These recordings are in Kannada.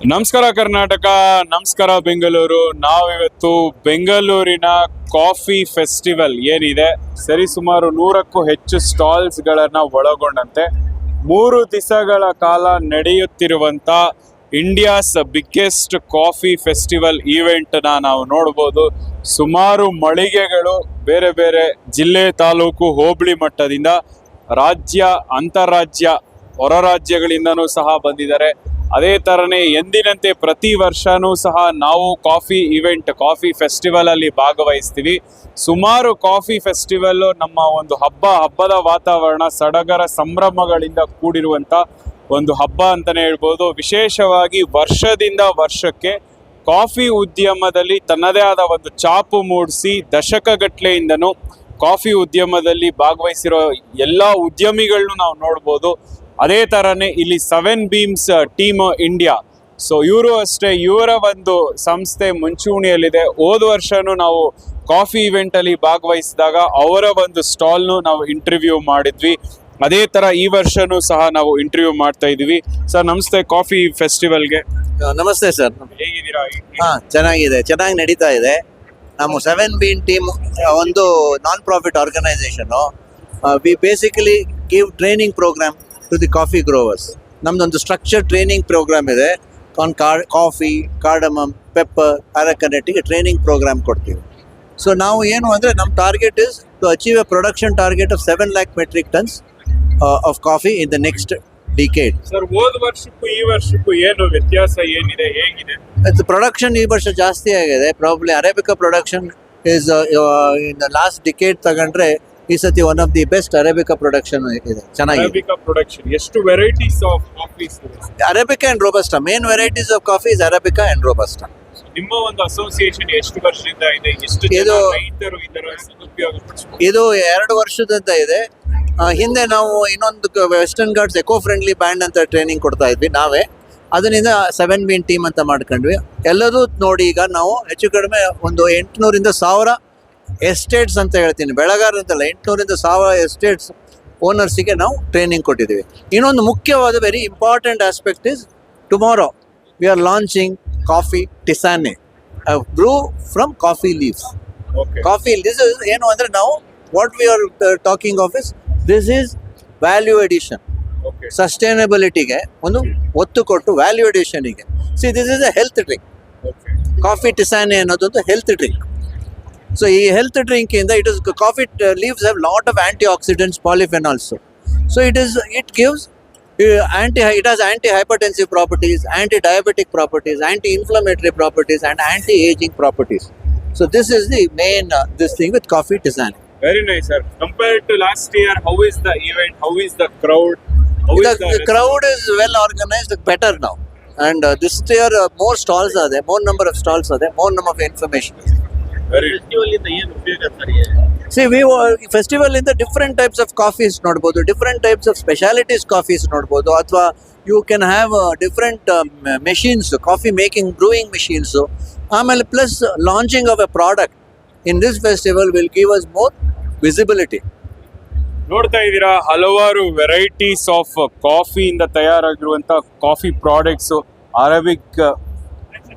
ನಮಸ್ಕಾರ ಕರ್ನಾಟಕ, ನಮಸ್ಕಾರ ಬೆಂಗಳೂರು. ನಾವಿವತ್ತು ಬೆಂಗಳೂರಿನ ಕಾಫಿ ಫೆಸ್ಟಿವಲ್ ಏನಿದೆ, ಸರಿಸುಮಾರು 100ಕ್ಕೂ ಹೆಚ್ಚು ಸ್ಟಾಲ್ಸ್ಗಳನ್ನು ಒಳಗೊಂಡಂತೆ 3 ದಿವಸಗಳ ಕಾಲ ನಡೆಯುತ್ತಿರುವಂಥ ಇಂಡಿಯಾಸ್ ಬಿಗ್ಗೆಸ್ಟ್ ಕಾಫಿ ಫೆಸ್ಟಿವಲ್ ಈವೆಂಟ್ನ ನಾವು ನೋಡ್ಬೋದು. ಸುಮಾರು ಮಳಿಗೆಗಳು ಬೇರೆ ಬೇರೆ ಜಿಲ್ಲೆ, ತಾಲೂಕು, ಹೋಬಳಿ ಮಟ್ಟದಿಂದ ರಾಜ್ಯ, ಅಂತಾರಾಜ್ಯ, ಹೊರ ರಾಜ್ಯಗಳಿಂದನೂ ಸಹ ಬಂದಿದ್ದಾರೆ. ಅದೇ ಥರನೇ ಎಂದಿನಂತೆ ಪ್ರತಿ ವರ್ಷವೂ ಸಹ ನಾವು ಕಾಫಿ ಫೆಸ್ಟಿವಲ್ ಅಲ್ಲಿ ಭಾಗವಹಿಸ್ತೀವಿ. ಸುಮಾರು ಕಾಫಿ ಫೆಸ್ಟಿವಲ್ ನಮ್ಮ ಒಂದು ಹಬ್ಬದ ವಾತಾವರಣ, ಸಡಗರ ಸಂಭ್ರಮಗಳಿಂದ ಕೂಡಿರುವಂಥ ಒಂದು ಹಬ್ಬ ಅಂತಲೇ ಹೇಳ್ಬೋದು. ವಿಶೇಷವಾಗಿ ವರ್ಷದಿಂದ ವರ್ಷಕ್ಕೆ ಕಾಫಿ ಉದ್ಯಮದಲ್ಲಿ ತನ್ನದೇ ಆದ ಒಂದು ಛಾಪು ಮೂಡಿಸಿ ದಶಕಗಟ್ಟಲೆಯಿಂದನೂ ಕಾಫಿ ಉದ್ಯಮದಲ್ಲಿ ಭಾಗವಹಿಸಿರೋ ಎಲ್ಲ ಉದ್ಯಮಿಗಳನ್ನೂ ನಾವು ನೋಡ್ಬೋದು. ಅದೇ ಥರನೇ ಇಲ್ಲಿ 7 Beams ಟೀಮ್ ಇಂಡಿಯಾ, ಸೊ ಇವರು ಅಷ್ಟೇ, ಇವರ ಒಂದು ಸಂಸ್ಥೆ ಮುಂಚೂಣಿಯಲ್ಲಿದೆ. ಹೋದ ವರ್ಷನೂ ನಾವು ಕಾಫಿ ಇವೆಂಟಲ್ಲಿ ಭಾಗವಹಿಸಿದಾಗ ಅವರ ಒಂದು ಸ್ಟಾಲ್ನು ನಾವು ಇಂಟರ್ವ್ಯೂ ಮಾಡಿದ್ವಿ. ಅದೇ ಥರ ಈ ವರ್ಷನೂ ಸಹ ನಾವು ಇಂಟರ್ವ್ಯೂ ಮಾಡ್ತಾ ಇದ್ದೀವಿ. ಸರ್ ನಮಸ್ತೆ, ಕಾಫಿ ಫೆಸ್ಟಿವಲ್ಗೆ. ನಮಸ್ತೆ ಸರ್. ಹೇಗಿದ್ದೀರಾ? ಚೆನ್ನಾಗಿದೆ, ಚೆನ್ನಾಗಿ ನಡೀತಾ ಇದೆ. ನಮ್ಮ 7 Beam ಟೀಮ್ ಒಂದು non profit organisation. We basically give training programme to the coffee growers. ನಮ್ದೊಂದು ಸ್ಟ್ರಕ್ಚರ್ ಟ್ರೈನಿಂಗ್ ಪ್ರೋಗ್ರಾಮ್ ಇದೆ. ಕಾಫಿ, ಕಾರ್ಡಮಮ್, ಪೆಪ್ಪರ್, ಅರಕನೆಟ್ಟಿಗೆ ಟ್ರೈನಿಂಗ್ ಪ್ರೋಗ್ರಾಮ್ ಕೊಡ್ತೀವಿ. ಸೊ ನಾವು ಏನು ಅಂದರೆ ನಮ್ಮ target is to achieve a production target of 7 lakh metric tons of coffee in the next decade. Sir, ಹೋದ ವರ್ಷಕ್ಕೂ ಈ ವರ್ಷಕ್ಕೂ ಏನು ವ್ಯತ್ಯಾಸ ಏನಿದೆ, ಹೇಗಿದೆ? ಪ್ರೊಡಕ್ಷನ್ ಈ ವರ್ಷ ಜಾಸ್ತಿ ಆಗಿದೆ. Probably arabica production is in the last decade ತಗೊಂಡ್ರೆ ಈ ಸತಿ one of the best arabica production ಇದೆ. ಚೆನ್ನಾಗಿದೆ. ಅರೇಬಿಕಾ ಪ್ರೊಡಕ್ಷನ್ ಎಷ್ಟು varieties of coffees? Arabica and robusta main varieties of coffee is arabica and robusta. ನಿಮ್ಮ ಒಂದು ಅಸೋಸಿಯೇಷನ್ ಎಷ್ಟು ವರ್ಷದಿಂದ ಇದೆ? ಎಷ್ಟು ಜನ ರೈತರು ಇದರ ಉಪಯೋಗ ಪಡಿಸ್ತಾರೆ? ಇದು 2 ವರ್ಷದಿಂದ ಇದೆ. ಹಿಂದೆ ನಾವು ಇನ್ನೊಂದು Western Ghats eco friendly band ಅಂತ ಟ್ರೈನಿಂಗ್ ಕೊಡ್ತಾ ಇದ್ವಿ ನಾವೇ. ಅದರಿಂದ 7 Beam ಟೀಮ್ ಅಂತ ಮಾಡ್ಕೊಂಡ್ವಿ. ಎಲ್ಲದೂ ನೋಡಿ ಈಗ ನಾವು ಹೆಚ್ಚು ಕಡಿಮೆ ಒಂದು 800ರಿಂದ 1000 ಎಸ್ಟೇಟ್ಸ್ ಅಂತ ಹೇಳ್ತೀನಿ, ಬೆಳೆಗಾರ ಅಂತಲ್ಲ, 800ರಿಂದ 1000 ಎಸ್ಟೇಟ್ಸ್ ಓನರ್ಸಿಗೆ ನಾವು ಟ್ರೈನಿಂಗ್ ಕೊಟ್ಟಿದ್ದೀವಿ. ಇನ್ನೊಂದು ಮುಖ್ಯವಾದ very important aspect is tomorrow we are launching coffee tisane, brew from coffee leaves. Coffee this is ಏನು ಅಂದರೆ ನಾವು what we are talking of is this is value addition. ಸಸ್ಟೈನಬಿಲಿಟಿಗೆ ಒಂದು ಒತ್ತು ಕೊಟ್ಟು ವ್ಯಾಲ್ಯೂ ಎಡಿಷನಿಗೆ. See this is a health drink. Coffee tisane ಅನ್ನೋದೊಂದು ಹೆಲ್ತ್ ಡ್ರಿಂಕ್. ಸೊ ಈ ಹೆಲ್ತ್ ಡ್ರಿಂಕ್ ಇಂದ it is coffee leaves have lot of antioxidants, polyphenols. So it gives it has anti-hypertensive properties, anti-diabetic properties, anti-inflammatory properties, and anti-aging properties. So this is the main this thing with coffee tisane. Very nice, sir. Compared to last year, how is the event? How is the crowd? The crowd is well organized, better now. And this year more stalls are there, more number of stalls are there, more number of information. See, we festival in the different types of coffees ನೋಡ್ಬೋದು, different types of specialities coffees ನೋಡ್ಬೋದು, ಅಥವಾ you can have different machines, coffee making, brewing machines. ಆಮೇಲೆ plus launching of a product in this festival will give us more visibility. ನೋಡ್ತಾ ಇದ್ದೀರಾ, ಹಲವಾರು ವೆರೈಟೀಸ್ ಆಫ್ ಕಾಫಿಯಿಂದ ತಯಾರಾಗಿರುವಂಥ coffee products, arabica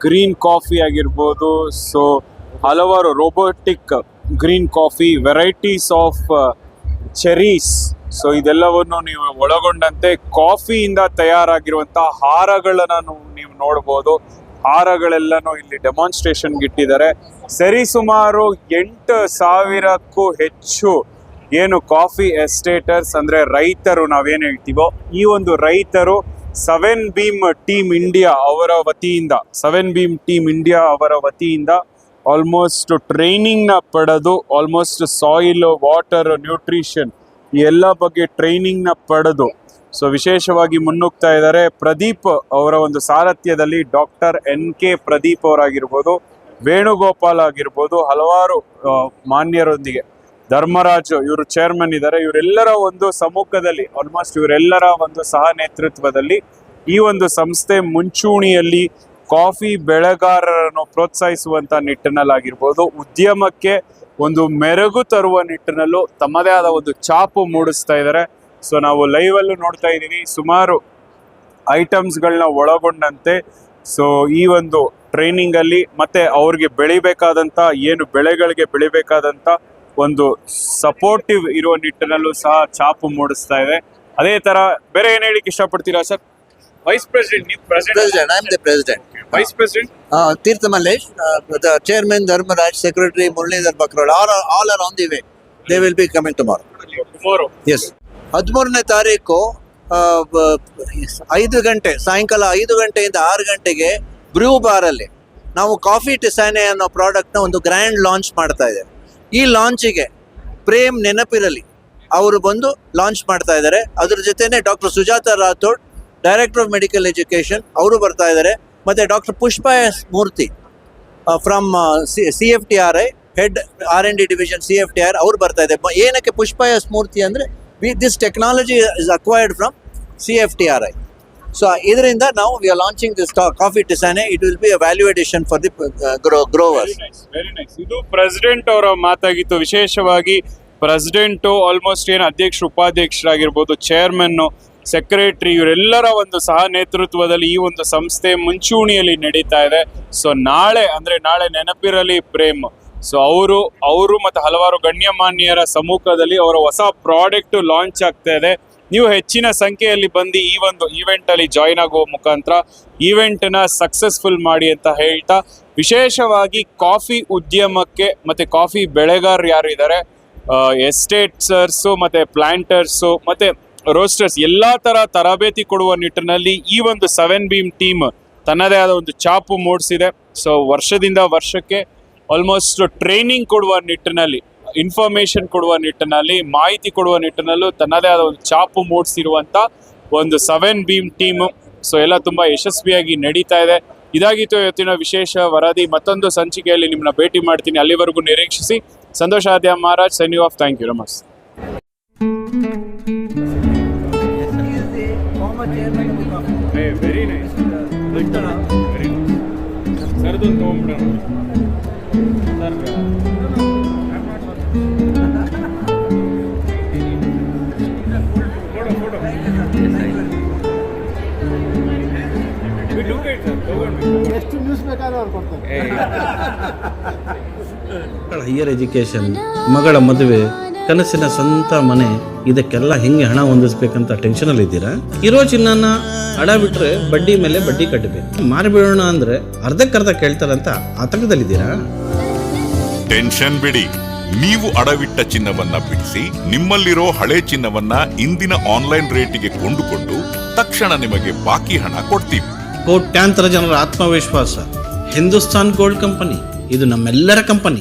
green coffee ಆಗಿರ್ಬೋದು, ಸೊ ಹಲವಾರು robotic green coffee, varieties of cherries, so ಇದೆಲ್ಲವನ್ನು ನೀವು ಒಳಗೊಂಡಂತೆ ಕಾಫಿಯಿಂದ ತಯಾರಾಗಿರುವಂಥ ಹಾರಗಳನ್ನು ನೀವು ನೋಡ್ಬೋದು. ಹಾರಗಳೆಲ್ಲನೂ ಇಲ್ಲಿ ಡೆಮಾನ್ಸ್ಟ್ರೇಷನ್ಗೆ ಇಟ್ಟಿದ್ದಾರೆ. ಸರಿಸುಮಾರು 8,000ಕ್ಕೂ ಹೆಚ್ಚು ಏನು ಕಾಫಿ ಎಸ್ಟೇಟರ್ಸ್ ಅಂದರೆ ರೈತರು ನಾವೇನು ಹೇಳ್ತೀವೋ, ಈ ಒಂದು ರೈತರು 7 Beam ಟೀಮ್ ಇಂಡಿಯಾ ಅವರ ವತಿಯಿಂದ ಆಲ್ಮೋಸ್ಟ್ ಟ್ರೈನಿಂಗ್ನ ಪಡೆದು, ಆಲ್ಮೋಸ್ಟ್ ಸಾಯಿಲ್, ವಾಟರ್, ನ್ಯೂಟ್ರಿಷನ್ ಈ ಎಲ್ಲ ಬಗ್ಗೆ ಟ್ರೈನಿಂಗ್ನ ಪಡೆದು ಸೊ ವಿಶೇಷವಾಗಿ ಮುನ್ನುಗ್ತಾ ಇದ್ದಾರೆ. ಪ್ರದೀಪ್ ಅವರ ಒಂದು ಸಾರಥ್ಯದಲ್ಲಿ ಡಾಕ್ಟರ್ NK ಪ್ರದೀಪ್ ಅವರಾಗಿರ್ಬೋದು, ವೇಣುಗೋಪಾಲ್ ಆಗಿರ್ಬೋದು, ಹಲವಾರು ಮಾನ್ಯರೊಂದಿಗೆ ಧರ್ಮರಾಜ್ ಇವರು ಚೇರ್ಮನ್ ಇದ್ದಾರೆ. ಇವರೆಲ್ಲರ ಒಂದು ಸಮ್ಮುಖದಲ್ಲಿ, ಆಲ್ಮೋಸ್ಟ್ ಇವರೆಲ್ಲರ ಒಂದು ಸಹ ನೇತೃತ್ವದಲ್ಲಿ ಈ ಒಂದು ಸಂಸ್ಥೆ ಮುಂಚೂಣಿಯಲ್ಲಿ ಕಾಫಿ ಬೆಳೆಗಾರರನ್ನು ಪ್ರೋತ್ಸಾಹಿಸುವಂಥ ನಿಟ್ಟಿನಲ್ಲಾಗಿರ್ಬೋದು, ಉದ್ಯಮಕ್ಕೆ ಒಂದು ಮೆರುಗು ತರುವ ನಿಟ್ಟಿನಲ್ಲೂ ತಮ್ಮದೇ ಆದ ಒಂದು ಛಾಪು ಮೂಡಿಸ್ತಾ ಇದ್ದಾರೆ. ಸೊ ನಾವು ಲೈವಲ್ಲೂ ನೋಡ್ತಾ ಇದ್ದೀವಿ, ಸುಮಾರು ಐಟಮ್ಸ್ಗಳನ್ನ ಒಳಗೊಂಡಂತೆ ಸೊ ಈ ಒಂದು ಟ್ರೈನಿಂಗ್ ಅಲ್ಲಿ ಮತ್ತೆ ಅವ್ರಿಗೆ ಬೆಳಿಬೇಕಾದಂತ ಏನು ಬೆಳೆಗಳಿಗೆ ಬೆಳಿಬೇಕಾದಂತ ಒಂದು ಸಪೋರ್ಟಿವ್ ಇರುವ ನಿಟ್ಟಿನಲ್ಲೂ ಸಹ ಛಾಪು ಮೂಡಿಸ್ತಾ ಇದೆ. ಅದೇ ತರ ಬೇರೆ ಏನ್ ಹೇಳಿಕ್ಕೆ ಇಷ್ಟಪಡ್ತೀರಾ ಸರ್? ವೈಸ್ ಪ್ರೆಸಿಡೆಂಟ್, ನೀವು President, I am the president. Vice president, Tirtha Mallesh, the chairman Dharmaraj, secretary Muralidhar Bakrol, all are on the way. They will be coming tomorrow. tomorrow. Yes. 13ನೇ ತಾರೀಕು 5 ಗಂಟೆ ಸಾಯಂಕಾಲ 5 ಗಂಟೆಯಿಂದ 6 ಗಂಟೆಗೆ ಬ್ರೂ ಬಾರಲ್ಲಿ ನಾವು ಕಾಫಿ ಟಿಸಾನೆ ಅನ್ನೋ ಪ್ರಾಡಕ್ಟ್ನ ಒಂದು ಗ್ರ್ಯಾಂಡ್ ಲಾಂಚ್ ಮಾಡ್ತಾ ಇದ್ದೇವೆ. ಈ ಲಾಂಚಿಗೆ ಪ್ರೇಮ್ ನೆನಪಿರಲಿ ಅವರು ಬಂದು ಲಾಂಚ್ ಮಾಡ್ತಾ ಇದ್ದಾರೆ. ಅದ್ರ ಜೊತೆನೆ doctor Sujata Rathod, director of medical education, ಅವರು ಬರ್ತಾ ಇದ್ದಾರೆ. ಮತ್ತು doctor Pushpa S Murthy from CFTRI, head R&D division CFTR, ಅವ್ರು ಬರ್ತಾ ಇದೆ. ಏನಕ್ಕೆ ಪುಷ್ಪ ಎಸ್ ಮೂರ್ತಿ ಅಂದರೆ this technology is acquired from CFTRI. So ಇದರಿಂದ ನಾವು we are launching this coffee tisane. It will be a value addition for the growers. Very nice. ಇದು ಪ್ರೆಸಿಡೆಂಟ್ ಅವರ ಮಾತಾಗಿತ್ತು. ವಿಶೇಷವಾಗಿ ಪ್ರೆಸಿಡೆಂಟು ಆಲ್ಮೋಸ್ಟ್ ಏನು ಅಧ್ಯಕ್ಷರು, ಉಪಾಧ್ಯಕ್ಷರಾಗಿರ್ಬೋದು, ಚೇರ್ಮನ್, ಸೆಕ್ರೆಟರಿ, ಇವರೆಲ್ಲರ ಒಂದು ಸಹ ನೇತೃತ್ವದಲ್ಲಿ ಈ ಒಂದು ಸಂಸ್ಥೆ ಮುಂಚೂಣಿಯಲ್ಲಿ ನಡೀತಾ ಇದೆ. ಸೊ ನಾಳೆ ನೆನಪಿರಲಿ ಪ್ರೇಮ್, ಸೊ ಅವರು ಮತ್ತು ಹಲವಾರು ಗಣ್ಯಮಾನ್ಯರ ಸಮ್ಮುಖದಲ್ಲಿ ಅವರ ಹೊಸ ಪ್ರಾಡಕ್ಟ್ ಲಾಂಚ್ ಆಗ್ತಾ ಇದೆ. ನೀವು ಹೆಚ್ಚಿನ ಸಂಖ್ಯೆಯಲ್ಲಿ ಬಂದು ಈ ಒಂದು ಈವೆಂಟ್ ಅಲ್ಲಿ ಜಾಯಿನ್ ಆಗುವ ಮುಖಾಂತರ ಈವೆಂಟ್ ನ ಸಕ್ಸಸ್ಫುಲ್ ಮಾಡಿ ಅಂತ ಹೇಳ್ತಾ, ವಿಶೇಷವಾಗಿ ಕಾಫಿ ಉದ್ಯಮಕ್ಕೆ ಮತ್ತೆ ಕಾಫಿ ಬೆಳೆಗಾರರು ಯಾರು ಇದ್ದಾರೆ, ಎಸ್ಟೇಟ್ಸರ್ಸು ಮತ್ತೆ ಪ್ಲಾಂಟರ್ಸು ಮತ್ತೆ ರೋಸ್ಟರ್ಸ್, ಎಲ್ಲಾ ತರ ತರಬೇತಿ ಕೊಡುವ ನಿಟ್ಟಿನಲ್ಲಿ ಈ ಒಂದು 7 Beam ಟೀಮ್ ತನ್ನದೇ ಆದ ಒಂದು ಛಾಪು ಮೂಡಿಸಿದೆ. ಸೊ ವರ್ಷದಿಂದ ವರ್ಷಕ್ಕೆ ಆಲ್ಮೋಸ್ಟ್ ಟ್ರೈನಿಂಗ್ ಕೊಡುವ ನಿಟ್ಟಿನಲ್ಲಿ, ಇನ್ಫಾರ್ಮೇಶನ್ ಕೊಡುವ ನಿಟ್ಟಿನಲ್ಲಿ, ಮಾಹಿತಿ ಕೊಡುವ ನಿಟ್ಟಿನಲ್ಲೂ ತನ್ನದೇ ಆದ ಒಂದು ಛಾಪು ಮೂಡಿಸಿರುವಂತ ಒಂದು 7 Beam ಟೀಮ್. ಸೊ ಎಲ್ಲ ತುಂಬಾ ಯಶಸ್ವಿಯಾಗಿ ನಡೀತಾ ಇದೆ. ಇದಾಗಿತ್ತು ಇವತ್ತಿನ ವಿಶೇಷ ವರದಿ. ಮತ್ತೊಂದು ಸಂಚಿಕೆಯಲ್ಲಿ ನಿಮ್ಮನ್ನ ಭೇಟಿ ಮಾಡ್ತೀನಿ. ಅಲ್ಲಿವರೆಗೂ ನಿರೀಕ್ಷಿಸಿ. Santosh Aadya Maharaj, sign you off. Thank you very much. Very nice. ಸರ್ದು ತಗೊಂಡ್ಬಿಡೋಣ ಸರ್. ಎಷ್ಟು ನ್ಯೂಸ್ ಬೇಕಾದ್ರೂ ಅವ್ರು ಕೊಡ್ತಾರೆ. ಹೈಯರ್ ಎಜುಕೇಷನ್, ಮಗಳ ಮದುವೆ, ಕನಸಿನ ಸ್ವಂತ ಮನೆ, ಇದಕ್ಕೆಲ್ಲ ಹೆಂಗೆ ಹಣ ಹೊಂದಿಸ್ಬೇಕಂತ ಟೆನ್ಷನಲ್ಲಿ ಇದ್ದೀರಾ? ಇರೋ ಚಿನ್ನನ ಅಡ ಬಿಟ್ರೆ ಬಡ್ಡಿ ಮೇಲೆ ಬಡ್ಡಿ ಕಟ್ಟಬೇಕು. ಮಾರಿಬಿಡೋಣ ಅಂದ್ರೆ ಅರ್ಧಕ್ಕರ್ಧ ಕೇಳ್ತಾರಂತ ಆತಂಕದಲ್ಲಿದ್ದೀರಾ? ಟೆನ್ಷನ್ ಬಿಡಿ. ನೀವು ಅಡವಿಟ್ಟ ಚಿನ್ನವನ್ನ ಬಿಡಿಸಿ ನಿಮ್ಮಲ್ಲಿರೋ ಹಳೆ ಚಿನ್ನವನ್ನ ಇಂದಿನ ಆನ್ಲೈನ್ ರೇಟಿಗೆ ಕೊಂಡುಕೊಂಡು ತಕ್ಷಣ ನಿಮಗೆ ಬಾಕಿ ಹಣ ಕೊಡ್ತೀವಿ. ಕೋಟ್ಯಾಂತರ ಜನರ ಆತ್ಮವಿಶ್ವಾಸ ಹಿಂದೂಸ್ತಾನ್ ಗೋಲ್ಡ್ ಕಂಪನಿ, ಇದು ನಮ್ಮೆಲ್ಲರ ಕಂಪನಿ.